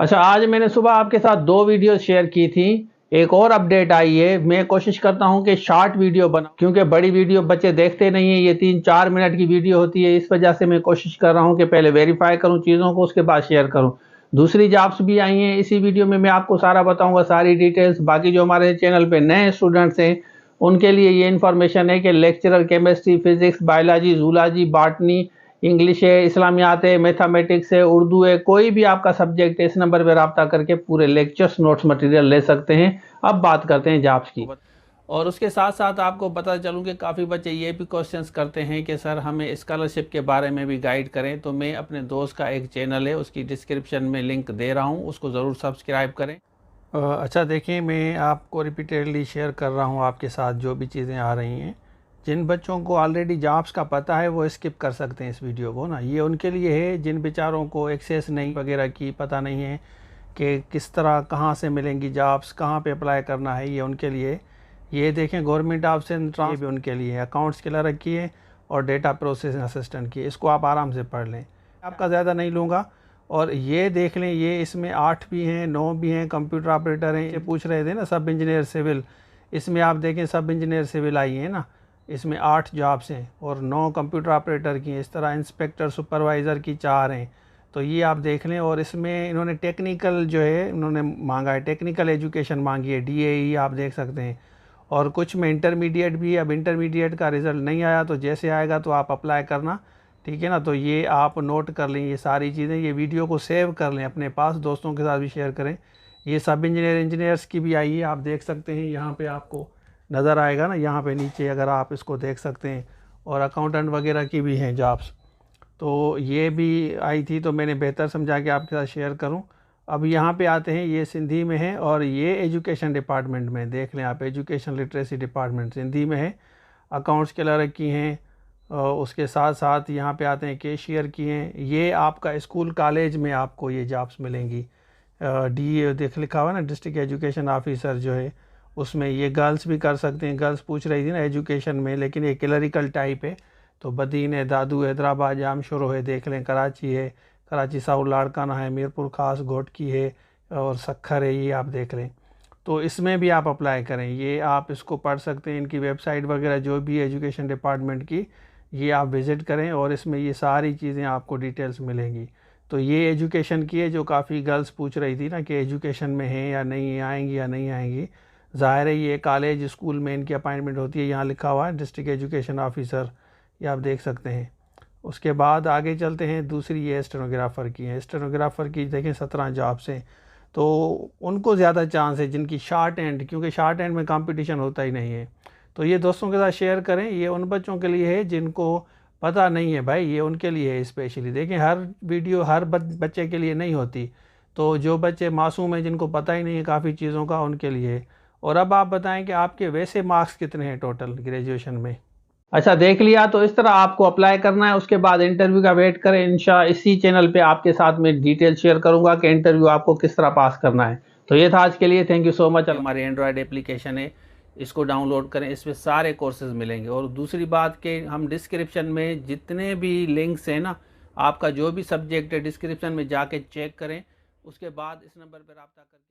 अच्छा, आज मैंने सुबह आपके साथ 2 वीडियो शेयर की थी। एक और अपडेट आई है। मैं कोशिश करता हूं कि शॉर्ट वीडियो बनाऊं, क्योंकि बड़ी वीडियो बच्चे देखते नहीं हैं। ये 3-4 मिनट की वीडियो होती है। इस वजह से मैं कोशिश कर रहा हूं कि पहले वेरीफाई करूं चीज़ों को, उसके बाद शेयर करूं। दूसरी जॉब्स भी आई हैं। इसी वीडियो में मैं आपको सारा बताऊंगा, सारी डिटेल्स। बाकी जो हमारे चैनल पे नए स्टूडेंट्स हैं उनके लिए ये इन्फॉर्मेशन है कि lecturer chemistry, physics, biology, zoology, botany, English है, इस्लामियात है, मैथमेटिक्स है, उर्दू है, कोई भी आपका सब्जेक्ट है, इस नंबर पर रब्ता करके पूरे लेक्चर्स, नोट्स, मटेरियल ले सकते हैं। अब बात करते हैं जॉब्स की। और उसके साथ साथ आपको पता चलूँ कि काफ़ी बच्चे ये भी क्वेश्चंस करते हैं कि सर हमें स्कॉलरशिप के बारे में भी गाइड करें। तो मैं अपने दोस्त का एक चैनल है, उसकी डिस्क्रिप्शन में लिंक दे रहा हूँ, उसको ज़रूर सब्सक्राइब करें। अच्छा देखिए, मैं आपको रिपीटेडली शेयर कर रहा हूँ आपके साथ जो भी चीज़ें आ रही हैं। जिन बच्चों को ऑलरेडी जॉब्स का पता है वो स्किप कर सकते हैं इस वीडियो को ना। ये उनके लिए है जिन बेचारों को एक्सेस नहीं वगैरह की पता नहीं है कि किस तरह कहाँ से मिलेंगी जॉब्स, कहाँ पे अप्लाई करना है, ये उनके लिए। ये देखें, गवर्नमेंट ऑप्शन ट्रांस भी उनके लिए है। अकाउंट्स क्लर्क की है और डेटा प्रोसेसिंग असिस्टेंट की, इसको आप आराम से पढ़ लें। आपका ज़्यादा नहीं लूँगा। और ये देख लें, ये इसमें 8 भी हैं, 9 भी हैं, कंप्यूटर ऑपरेटर हैं। ये पूछ रहे थे ना सब इंजीनियर सिविल, इसमें आप देखें सब इंजीनियर सिविल आई है ना। इसमें 8 जॉब्स हैं और 9 कंप्यूटर ऑपरेटर की हैं। इस तरह इंस्पेक्टर, सुपरवाइज़र की 4 हैं। तो ये आप देख लें। और इसमें इन्होंने टेक्निकल जो है इन्होंने मांगा है, टेक्निकल एजुकेशन मांगी है, DAE आप देख सकते हैं। और कुछ में इंटरमीडिएट भी। अब इंटरमीडिएट का रिज़ल्ट नहीं आया तो जैसे आएगा तो आप अप्लाई करना, ठीक है ना। तो ये आप नोट कर लें ये सारी चीज़ें, ये वीडियो को सेव कर लें अपने पास, दोस्तों के साथ भी शेयर करें। ये सब इंजीनियर्स की भी आई है, आप देख सकते हैं। यहाँ पे आपको नज़र आएगा ना, यहाँ पे नीचे अगर आप इसको देख सकते हैं। और अकाउंटेंट वगैरह की भी हैं जॉब्स। तो ये भी आई थी, तो मैंने बेहतर समझा कि आपके साथ शेयर करूँ। अब यहाँ पे आते हैं, ये सिंधी में है और ये एजुकेशन डिपार्टमेंट में, देख लें आप, एजुकेशन लिटरेसी डिपार्टमेंट सिंधी में है। अकाउंट्स क्लर्क की हैं। उसके साथ साथ यहाँ पे आते हैं कैशियर की हैं। ये आपका स्कूल कॉलेज में आपको ये जॉब्स मिलेंगी। DA देख लिखा हुआ ना, डिस्ट्रिक्ट एजुकेशन ऑफिसर जो है, उसमें ये गर्ल्स भी कर सकते हैं। गर्ल्स पूछ रही थी ना एजुकेशन में, लेकिन ये क्लरिकल टाइप है। तो बदीन है, दादू हैदराबाद, जामशोरो है, देख लें, कराची है, कराची साउथ लाड़काना है, मीरपुर खास घोटकी है और सखर है, ये आप देख लें। तो इसमें भी आप अप्लाई करें। ये आप इसको पढ़ सकते हैं, इनकी वेबसाइट वगैरह जो भी एजुकेशन डिपार्टमेंट की, ये आप विज़िट करें और इसमें ये सारी चीज़ें आपको डिटेल्स मिलेंगी। तो ये एजुकेशन की है, जो काफ़ी गर्ल्स पूछ रही थी ना कि एजुकेशन में है या नहीं, आएंगी या नहीं आएंगी। ज़ाहिर है ये कॉलेज स्कूल में इनकी अपॉइंटमेंट होती है। यहाँ लिखा हुआ है डिस्ट्रिक्ट एजुकेशन ऑफिसर, ये आप देख सकते हैं। उसके बाद आगे चलते हैं, दूसरी ये स्टेनोग्राफ़र की है। स्टेनोग्राफ़र की देखें 17 जॉब्स हैं। तो उनको ज़्यादा चांस है जिनकी शार्ट एंड, क्योंकि शार्ट एंड में कंपटीशन होता ही नहीं है। तो ये दोस्तों के साथ शेयर करें। ये उन बच्चों के लिए है जिनको पता नहीं है भाई, ये उनके लिए है स्पेशली। देखें, हर वीडियो हर बच्चे के लिए नहीं होती। तो जो बच्चे मासूम हैं, जिनको पता ही नहीं है काफ़ी चीज़ों का, उनके लिए। और अब आप बताएं कि आपके वैसे मार्क्स कितने हैं टोटल ग्रेजुएशन में। अच्छा, देख लिया। तो इस तरह आपको अप्लाई करना है। उसके बाद इंटरव्यू का वेट करें। इंशाल्लाह इसी चैनल पे आपके साथ में डिटेल शेयर करूंगा कि इंटरव्यू आपको किस तरह पास करना है। तो ये था आज के लिए। Thank you so much. हमारी एंड्रॉयड एप्लीकेशन है, इसको डाउनलोड करें, इसमें सारे कोर्सेज मिलेंगे। और दूसरी बात कि हम डिस्क्रिप्शन में जितने भी लिंक्स हैं ना, आपका जो भी सब्जेक्ट है डिस्क्रिप्शन में जाके चेक करें। उसके बाद इस नंबर पर रब्ता करके